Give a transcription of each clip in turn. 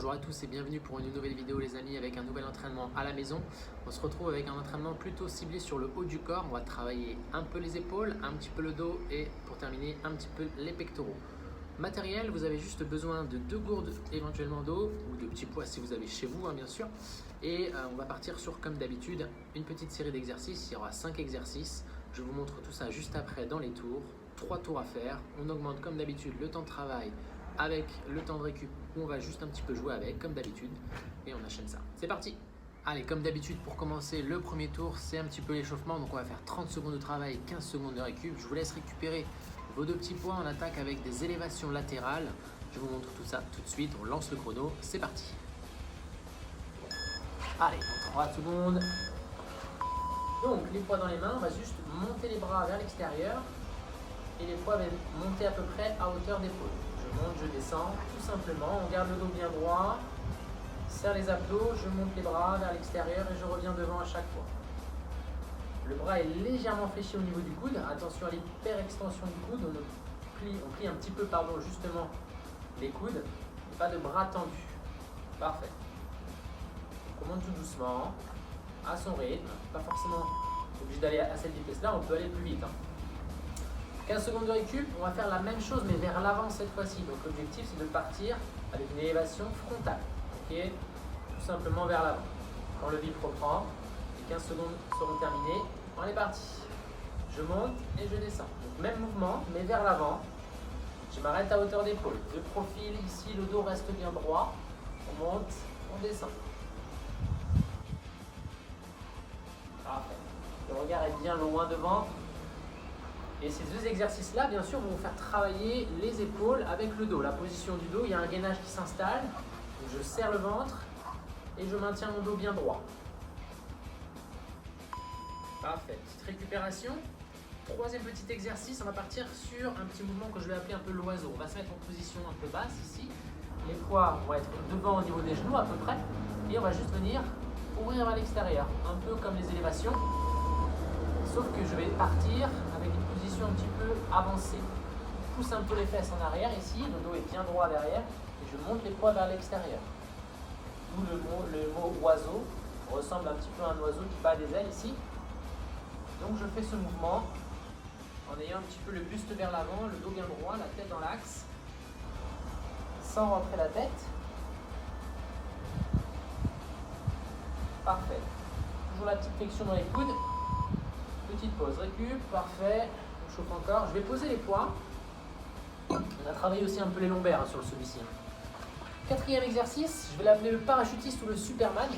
Bonjour à tous et bienvenue pour une nouvelle vidéo les amis avec un nouvel entraînement à la maison. On se retrouve avec un entraînement plutôt ciblé sur le haut du corps. On va travailler un peu les épaules, un petit peu le dos et pour terminer un petit peu les pectoraux. Matériel, vous avez juste besoin de 2 gourdes éventuellement d'eau ou de petits poids si vous avez chez vous bien sûr. Et on va partir sur comme d'habitude une petite série d'exercices. Il y aura 5 exercices. Je vous montre tout ça juste après dans les tours. 3 tours à faire. On augmente comme d'habitude le temps de travail avec le temps de récup où on va juste un petit peu jouer avec comme d'habitude et on enchaîne ça. C'est parti! Allez, comme d'habitude pour commencer le premier tour c'est un petit peu l'échauffement, donc on va faire 30 secondes de travail, 15 secondes de récup. Je vous laisse récupérer vos 2 petits poids. On attaque avec des élévations latérales. Je vous montre tout ça tout de suite, on lance le chrono, c'est parti! Allez, 3 secondes. Donc les poids dans les mains, on va juste monter les bras vers l'extérieur et les poids vont monter à peu près à hauteur d'épaule. Je monte, je descends, tout simplement. On garde le dos bien droit, serre les abdos, je monte les bras vers l'extérieur et je reviens devant à chaque fois. Le bras est légèrement fléchi au niveau du coude. Attention à l'hyper-extension du coude. On plie un petit peu, justement les coudes. Et pas de bras tendus. Parfait. On monte tout doucement, à son rythme. Pas forcément obligé d'aller à cette vitesse-là, on peut aller plus vite. 15 secondes de récup, on va faire la même chose mais vers l'avant cette fois-ci. Donc l'objectif c'est de partir avec une élévation frontale. Ok, tout simplement vers l'avant. Quand le bip reprend, les 15 secondes seront terminées. On est parti. Je monte et je descends. Donc même mouvement mais vers l'avant. Je m'arrête à hauteur d'épaule. De profil ici, le dos reste bien droit. On monte, on descend. Parfait. Le regard est bien loin devant. Et ces 2 exercices-là, bien sûr, vont vous faire travailler les épaules avec le dos. La position du dos, il y a un gainage qui s'installe. Je serre le ventre et je maintiens mon dos bien droit. Parfait. Petite récupération. 3e petit exercice, on va partir sur un petit mouvement que je vais appeler un peu l'oiseau. On va se mettre en position un peu basse ici. Les poids vont être devant au niveau des genoux à peu près. Et on va juste venir ouvrir vers l'extérieur. Un peu comme les élévations. Sauf que je vais partir avec une position un petit peu avancée. Je pousse un peu les fesses en arrière ici, le dos est bien droit derrière et je monte les poids vers l'extérieur. D'où le mot oiseau ressemble un petit peu à un oiseau qui bat des ailes ici. Donc je fais ce mouvement en ayant un petit peu le buste vers l'avant, le dos bien droit, la tête dans l'axe, sans rentrer la tête. Parfait. Toujours la petite flexion dans les coudes. Petite pause, récup, parfait. On chauffe encore. Je vais poser les poids. On a travaillé aussi un peu les lombaires sur celui-ci. 4e exercice, je vais l'appeler le parachutiste ou le Superman.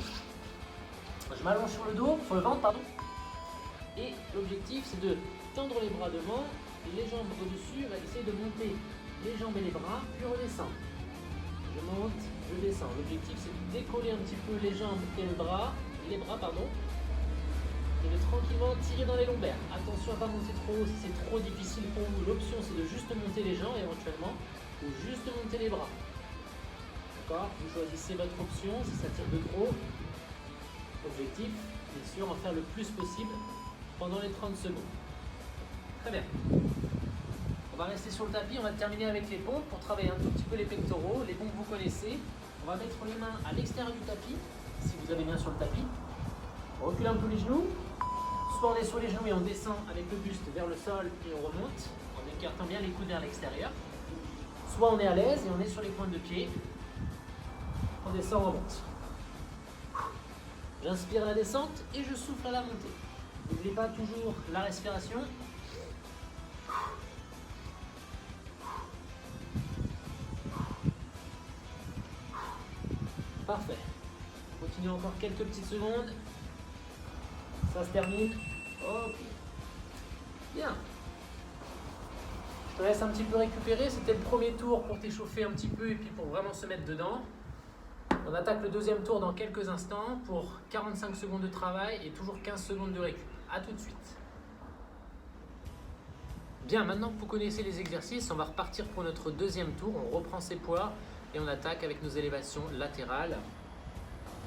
Je m'allonge sur le ventre, pardon. Et l'objectif c'est de tendre les bras devant, les jambes au-dessus. On va essayer de monter les jambes et les bras, puis redescendre. Je monte, je descends. L'objectif c'est de décoller un petit peu les jambes et les bras, et de tranquillement tirer dans les lombaires. Attention à ne pas monter trop haut si c'est trop difficile pour vous. L'option c'est de juste monter les jambes éventuellement ou juste monter les bras. D'accord? Vous choisissez votre option si ça tire de trop. Objectif, bien sûr, en faire le plus possible pendant les 30 secondes. Très bien. On va rester sur le tapis, on va terminer avec les pompes pour travailler un tout petit peu les pectoraux. Les pompes vous connaissez. On va mettre les mains à l'extérieur du tapis, si vous avez bien sur le tapis. On recule un peu les genoux. Soit on est sur les genoux et on descend avec le buste vers le sol et on remonte en écartant bien les coudes vers l'extérieur. Soit on est à l'aise et on est sur les pointes de pied. On descend, on remonte. J'inspire à la descente et je souffle à la montée. N'oubliez pas toujours la respiration. Parfait. Continuez encore quelques petites secondes. Ça se termine. Ok. Bien. Je te laisse un petit peu récupérer. C'était le premier tour pour t'échauffer un petit peu et puis pour vraiment se mettre dedans. On attaque le 2e tour dans quelques instants pour 45 secondes de travail et toujours 15 secondes de récup. A tout de suite. Bien, maintenant que vous connaissez les exercices, on va repartir pour notre 2e tour. On reprend ses poids et on attaque avec nos élévations latérales.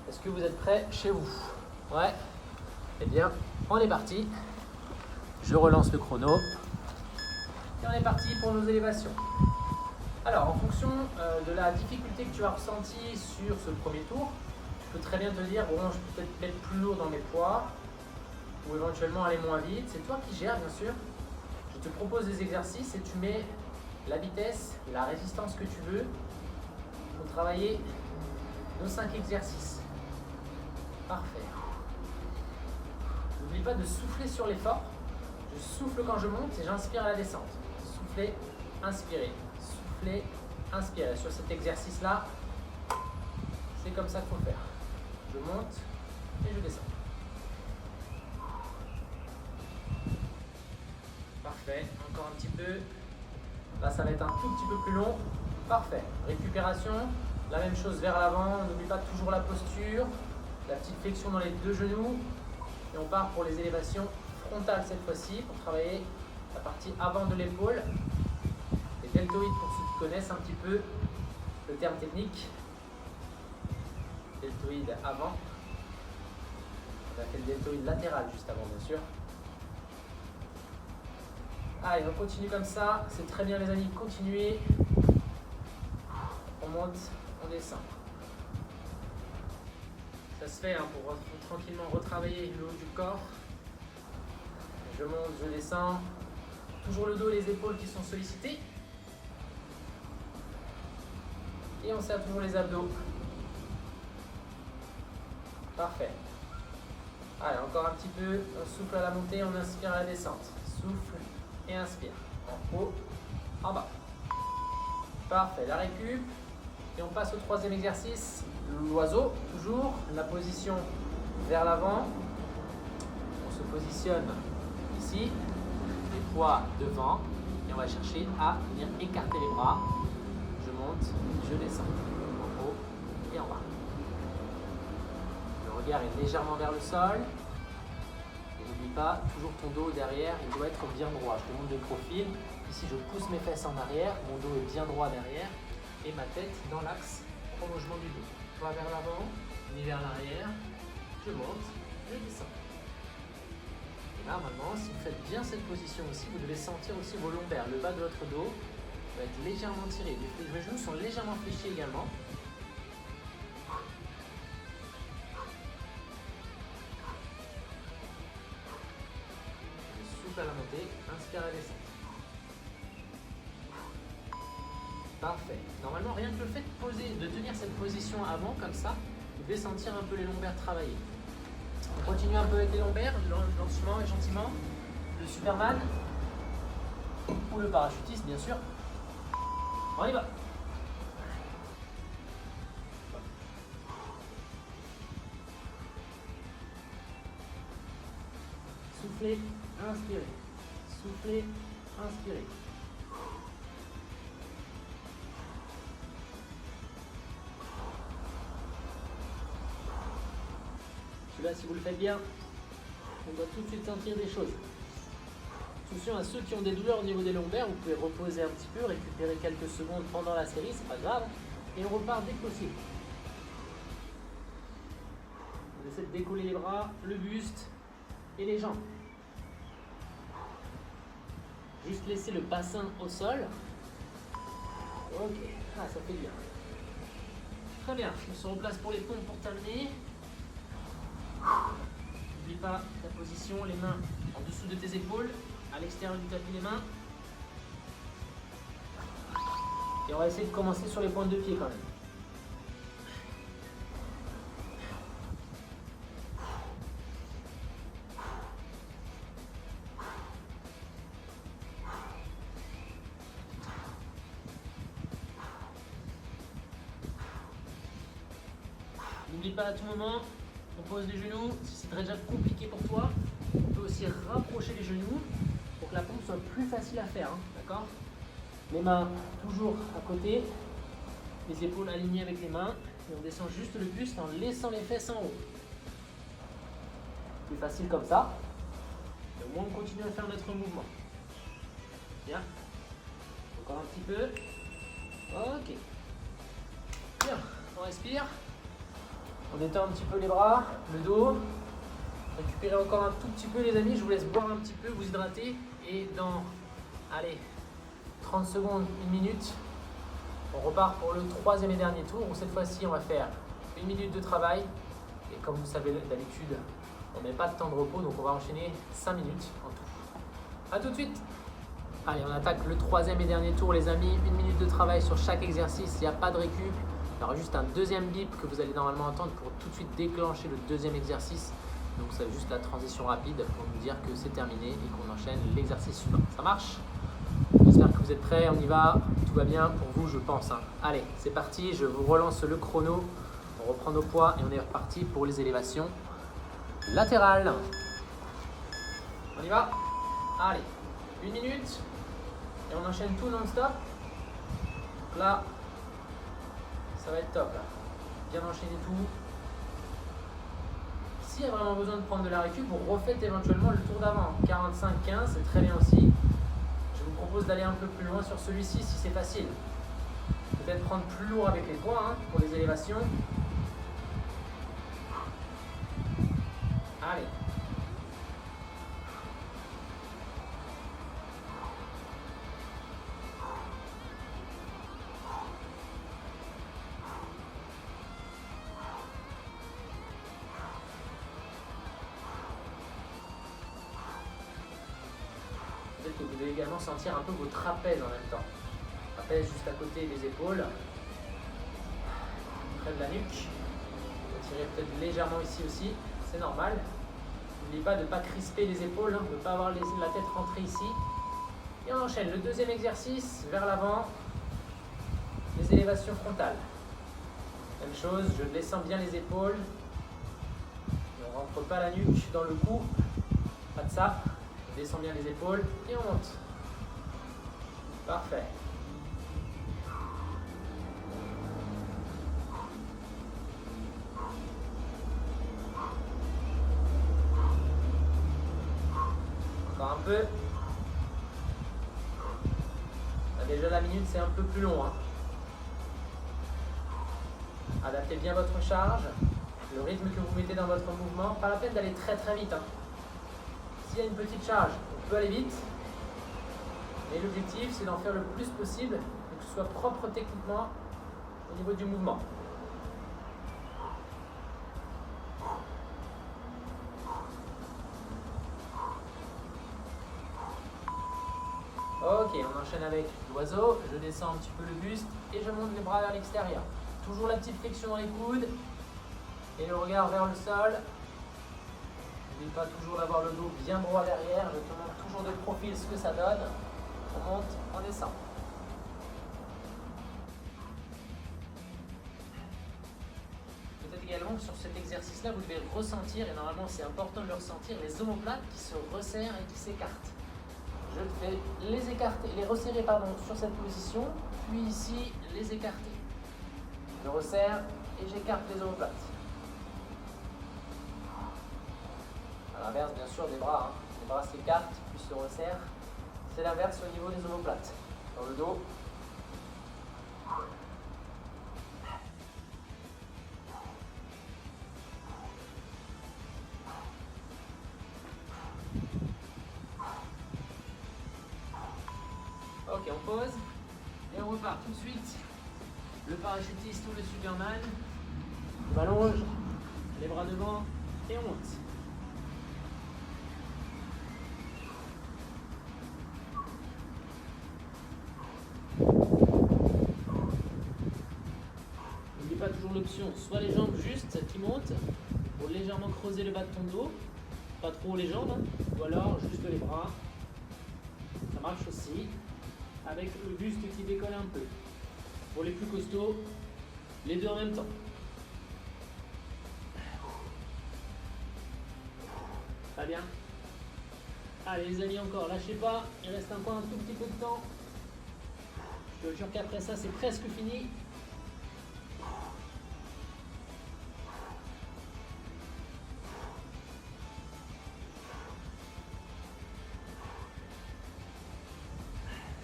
Est-ce que vous êtes prêts chez vous? Ouais. Eh bien, on est parti. Je relance le chrono. Et on est parti pour nos élévations. Alors, en fonction de la difficulté que tu as ressentie sur ce premier tour, tu peux très bien te dire, bon, je peux peut-être mettre plus lourd dans mes poids, ou éventuellement aller moins vite. C'est toi qui gères, bien sûr. Je te propose des exercices et tu mets la vitesse, la résistance que tu veux pour travailler nos 5 exercices. Parfait. N'oublie pas de souffler sur l'effort. Je souffle quand je monte et j'inspire à la descente. Souffler, inspirer. Souffler, inspirer. Sur cet exercice-là, c'est comme ça qu'il faut faire. Je monte et je descends. Parfait. Encore un petit peu. Là, ça va être un tout petit peu plus long. Parfait. Récupération. La même chose vers l'avant. N'oublie pas toujours la posture. La petite flexion dans les deux genoux. Et on part pour les élévations frontales cette fois-ci pour travailler la partie avant de l'épaule. Les deltoïdes pour ceux qui connaissent un petit peu le terme technique. Deltoïde avant. On a fait le deltoïde latéral juste avant, bien sûr. Allez, on continue comme ça. C'est très bien, les amis. Continuez. On monte, on descend. Ça se fait pour tranquillement retravailler le haut du corps. Je monte, je descends. Toujours le dos et les épaules qui sont sollicités. Et on serre toujours les abdos. Parfait. Allez, encore un petit peu. On souffle à la montée, on inspire à la descente. Souffle et inspire. En haut, en bas. Parfait, la récup. Et on passe au troisième exercice. L'oiseau, toujours. La position vers l'avant. On se positionne ici. Les poids devant. Et on va chercher à venir écarter les bras. Je monte, je descends. En haut et en bas. Le regard est légèrement vers le sol. Et n'oublie pas, toujours ton dos derrière, il doit être bien droit. Je te montre de profil. Ici, je pousse mes fesses en arrière. Mon dos est bien droit derrière. Et ma tête dans l'axe prolongement du dos. Pas vers l'avant, ni vers l'arrière. Je monte, je descends. Et là, maintenant, si vous faites bien cette position aussi, vous devez sentir aussi vos lombaires. Le bas de votre dos va être légèrement tiré. Les genoux sont légèrement fléchis également. Je souffle à la montée, inspire à la descente. Parfait. Normalement, rien que le fait de tenir cette position avant, comme ça, vous devez sentir un peu les lombaires travailler. On continue un peu avec les lombaires, lentement et gentiment. Le Superman, ou le parachutiste, bien sûr. On y va. Soufflez, inspirez. Soufflez, inspirez. Là, si vous le faites bien, on doit tout de suite sentir des choses. Attention à ceux qui ont des douleurs au niveau des lombaires, vous pouvez reposer un petit peu, récupérer quelques secondes pendant la série, c'est pas grave, et on repart dès que possible. On essaie de décoller les bras, le buste et les jambes. Juste laisser le bassin au sol. Ok, ah, ça fait bien. Très bien, on se replace pour les pompes pour terminer. N'oublie pas ta position, les mains en dessous de tes épaules, à l'extérieur du tapis les mains. Et on va essayer de commencer sur les pointes de pied quand même. N'oublie pas à tout moment, on pose les genoux, si c'est déjà compliqué pour toi, on peut aussi rapprocher les genoux pour que la pompe soit plus facile à faire, hein, d'accord? Les mains toujours à côté, les épaules alignées avec les mains, et on descend juste le buste en laissant les fesses en haut. Plus facile comme ça, et au moins on continue à faire notre mouvement. Bien, encore un petit peu, ok. Bien, on respire. On détend un petit peu les bras, le dos. Récupérez encore un tout petit peu les amis, je vous laisse boire un petit peu, vous hydrater. Et dans, allez, 30 secondes, 1 minute, On repart pour le troisième et dernier tour où cette fois-ci on va faire 1 minute de travail. Et comme vous savez d'habitude, on met pas de temps de repos, donc on va enchaîner 5 minutes en tout. A tout de suite. Allez, on attaque le troisième et dernier tour les amis. 1 minute de travail sur chaque exercice, il n'y a pas de récup. Il y aura juste un deuxième bip que vous allez normalement entendre pour tout de suite déclencher le deuxième exercice. Donc c'est juste la transition rapide pour nous dire que c'est terminé et qu'on enchaîne l'exercice suivant. Ça marche? J'espère que vous êtes prêts, on y va. Tout va bien pour vous je pense. Allez, c'est parti, je vous relance le chrono. On reprend nos poids et on est reparti pour les élévations latérales. On y va? Allez, 1 minute. Et on enchaîne tout non-stop. Là, ça va être top. Là. Bien enchaîner tout. S'il y a vraiment besoin de prendre de la récup, vous refaites éventuellement le tour d'avant. 45-15, c'est très bien aussi. Je vous propose d'aller un peu plus loin sur celui-ci si c'est facile. Peut-être prendre plus lourd avec les poids pour les élévations. Allez. Peut-être que vous devez également sentir un peu vos trapèzes en même temps. Trapèze juste à côté des épaules, près de la nuque. Retirez peut-être légèrement ici aussi, c'est normal. N'oubliez pas de ne pas crisper les épaules, de ne pas avoir la tête rentrée ici. Et on enchaîne le deuxième exercice vers l'avant, les élévations frontales. Même chose, je descends bien les épaules. On ne rentre pas la nuque dans le cou, pas de ça. Je descends bien les épaules et on monte. Parfait. Encore un peu. Là, déjà la minute c'est un peu plus long. Adaptez bien votre charge, le rythme que vous mettez dans votre mouvement. Pas la peine d'aller très très vite. S'il y a une petite charge, on peut aller vite. Mais l'objectif, c'est d'en faire le plus possible et que ce soit propre techniquement au niveau du mouvement. Ok, on enchaîne avec l'oiseau. Je descends un petit peu le buste et je monte les bras vers l'extérieur. Toujours la petite flexion dans les coudes et le regard vers le sol. N'oubliez pas toujours d'avoir le dos bien droit derrière. Je te montre toujours de profil ce que ça donne. On monte, on descend. Peut-être également que sur cet exercice-là, vous devez ressentir, et normalement c'est important de le ressentir, les omoplates qui se resserrent et qui s'écartent. Je fais les écarter, les resserrer sur cette position, puis ici les écarter. Je resserre et j'écarte les omoplates. À l'inverse bien sûr des bras, les bras s'écartent puis se resserrent. C'est l'inverse au niveau des omoplates. Dans le dos. Ok, on pose et on repart tout de suite. Le parachutiste ou le Superman. On m'allonge, les bras devant et on monte. N'oublie pas toujours l'option, soit les jambes juste qui montent pour légèrement creuser le bas de ton dos, pas trop les jambes, ou alors juste les bras. Ça marche aussi avec le buste qui décolle un peu. Pour les plus costauds, les deux en même temps. Très bien. Allez les amis, encore, lâchez pas, il reste encore un tout petit peu de temps. Je te jure qu'après ça, c'est presque fini.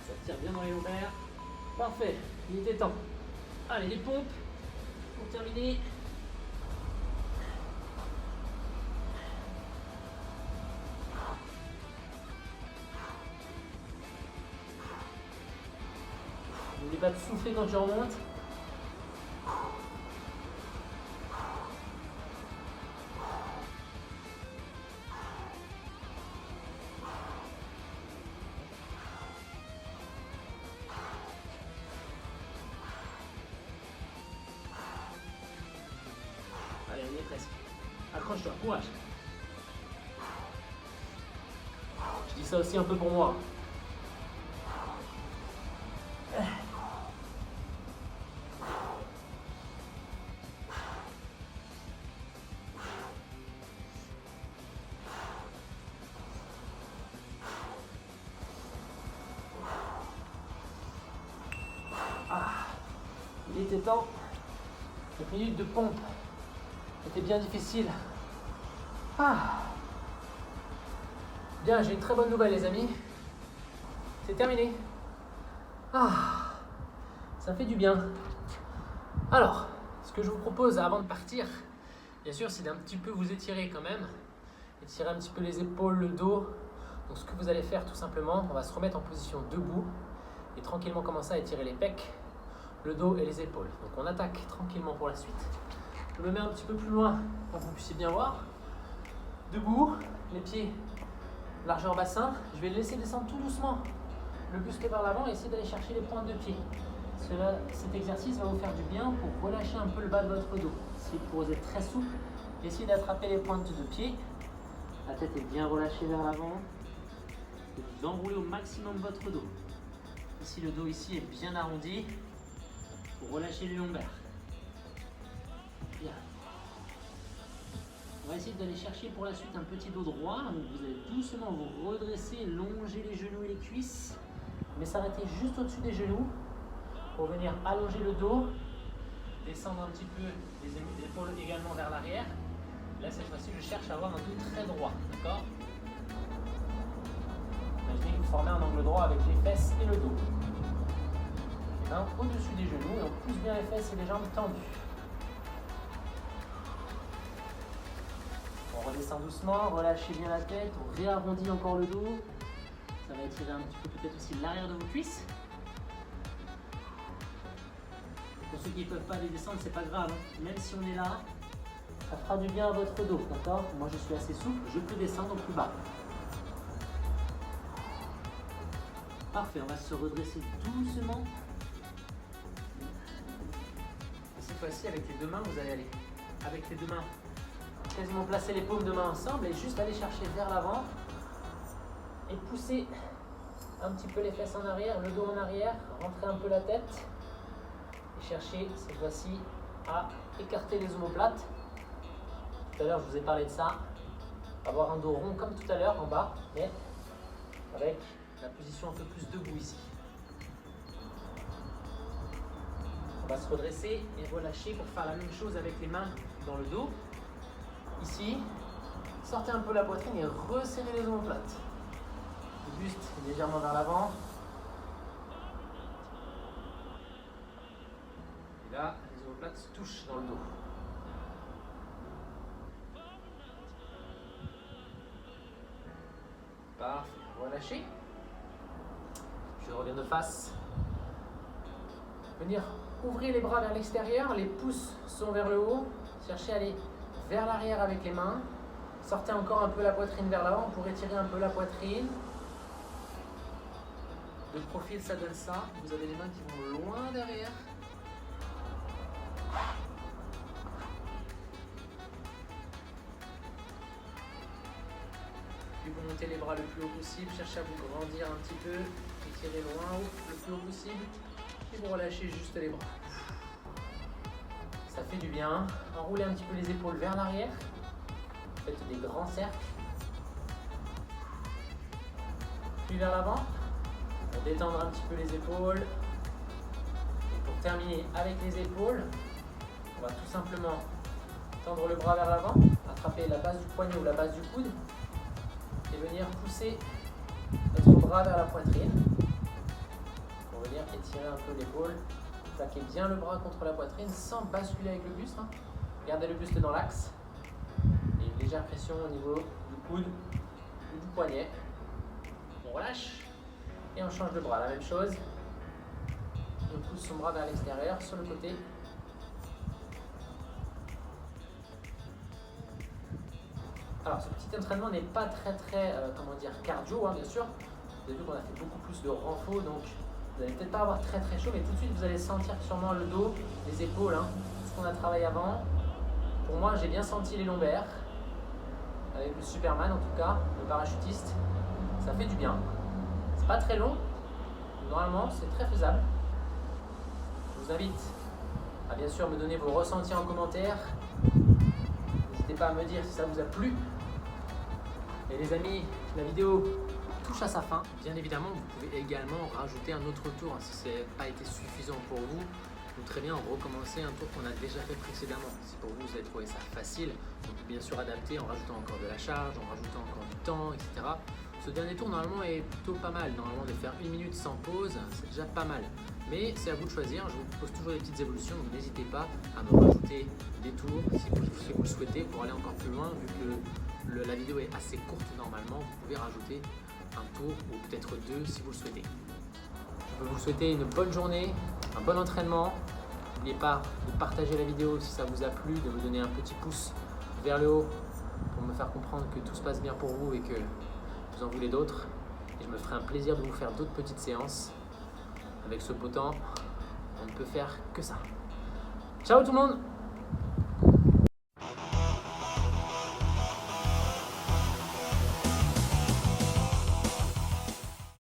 Ça tire bien dans les lombaires. Parfait, il était temps. Allez, les pompes pour terminer. N'oublie pas de souffler quand tu remontes. Allez, on y est presque. Accroche-toi, courage. Je dis ça aussi un peu pour moi. Il était temps. 5 minutes de pompe. C'était bien difficile. Bien, j'ai une très bonne nouvelle les amis. C'est terminé. Ça fait du bien. Alors, ce que je vous propose avant de partir, bien sûr, c'est d'un petit peu vous étirer quand même. Étirer un petit peu les épaules, le dos. Donc ce que vous allez faire tout simplement, on va se remettre en position debout et tranquillement commencer à étirer les pecs, le dos et les épaules. Donc on attaque tranquillement pour la suite. Je me mets un petit peu plus loin pour que vous puissiez bien voir. Debout, les pieds largeur bassin. Je vais le laisser descendre tout doucement, le buste vers l'avant et essayer d'aller chercher les pointes de pied. Cet exercice va vous faire du bien pour relâcher un peu le bas de votre dos. Si vous êtes très souple, essayez d'attraper les pointes de pied. La tête est bien relâchée vers l'avant. Vous enroulez au maximum votre dos. Ici, le dos ici est bien arrondi pour relâcher les lombaires. Bien. On va essayer d'aller chercher pour la suite un petit dos droit. Donc vous allez doucement vous redresser, longer les genoux et les cuisses, mais s'arrêter juste au-dessus des genoux pour venir allonger le dos, descendre un petit peu les épaules également vers l'arrière. Là, cette fois-ci, je cherche à avoir un dos très droit, d'accord? Imaginez que vous formez un angle droit avec les fesses et le dos. Les mains au-dessus des genoux et on pousse bien les fesses et les jambes tendues. On redescend doucement, relâchez bien la tête, on réarrondit encore le dos. Ça va étirer un petit peu peut-être aussi l'arrière de vos cuisses. Pour ceux qui ne peuvent pas les descendre, c'est pas grave, hein. Même si on est là, ça fera du bien à votre dos, d'accord? Moi je suis assez souple, je peux descendre plus bas. Parfait, on va se redresser doucement. Et cette fois-ci, avec les deux mains, vous allez aller avec les deux mains, quasiment placer les paumes de main ensemble et juste aller chercher vers l'avant et pousser un petit peu les fesses en arrière, le dos en arrière, rentrer un peu la tête et chercher cette fois-ci à écarter les omoplates. Tout à l'heure, je vous ai parlé de ça. Avoir un dos rond comme tout à l'heure en bas, mais avec la position un peu plus debout ici. On va se redresser et relâcher pour faire la même chose avec les mains dans le dos. Ici, sortez un peu la poitrine et resserrez les omoplates. Le buste est légèrement vers l'avant. Et là, les omoplates se touchent dans le dos. Parfait, relâchez. Je reviens de face. Venir ouvrir les bras vers l'extérieur, les pouces sont vers le haut. Cherchez à aller vers l'arrière avec les mains. Sortez encore un peu la poitrine vers l'avant pour étirer un peu la poitrine. De profil, ça donne ça. Vous avez les mains qui vont loin derrière. Puis vous montez les bras le plus haut possible. Cherchez à vous grandir un petit peu. Étirez loin, le plus haut possible. Et vous relâchez juste les bras. Ça fait du bien. Enroulez un petit peu les épaules vers l'arrière. Faites des grands cercles. Puis vers l'avant. Pour détendre un petit peu les épaules. Et pour terminer avec les épaules, on va tout simplement tendre le bras vers l'avant, attraper la base du poignet ou la base du coude et venir pousser notre bras vers la poitrine. Pour venir étirer un peu l'épaule. Plaquez bien le bras contre la poitrine sans basculer avec le buste. Gardez le buste dans l'axe. Et une légère pression au niveau du coude ou du poignet. On relâche et on change de bras. La même chose. On pousse son bras vers l'extérieur, sur le côté. Alors ce petit entraînement n'est pas très cardio, hein, bien sûr. Vous avez vu qu'on a fait beaucoup plus de renfo, donc vous n'allez peut-être pas avoir très chaud, mais tout de suite vous allez sentir sûrement le dos, les épaules, hein, tout ce qu'on a travaillé avant. Pour moi, j'ai bien senti les lombaires, avec le Superman en tout cas, le parachutiste. Ça fait du bien. C'est pas très long, normalement c'est très faisable. Je vous invite à bien sûr me donner vos ressentis en commentaire. N'hésitez pas à me dire si ça vous a plu. Et les amis, la vidéo touche à sa fin. Bien évidemment, vous pouvez également rajouter un autre tour si ça n'a pas été suffisant pour vous. Ou très bien recommencer un tour qu'on a déjà fait précédemment. Si pour vous, vous avez trouvé ça facile, on peut bien sûr adapter en rajoutant encore de la charge, en rajoutant encore du temps, etc. Ce dernier tour, normalement, est plutôt pas mal. Normalement, de faire 1 minute sans pause, c'est déjà pas mal. Mais c'est à vous de choisir. Je vous propose toujours des petites évolutions, donc n'hésitez pas à me rajouter des tours si vous le souhaitez pour aller encore plus loin. Vu que la vidéo est assez courte normalement, vous pouvez rajouter un tour ou peut-être 2 si vous le souhaitez. Je peux vous souhaiter une bonne journée, un bon entraînement. N'oubliez pas de partager la vidéo si ça vous a plu, de me donner un petit pouce vers le haut pour me faire comprendre que tout se passe bien pour vous et que vous en voulez d'autres. Et je me ferai un plaisir de vous faire d'autres petites séances. Avec ce beau temps, on ne peut faire que ça. Ciao tout le monde!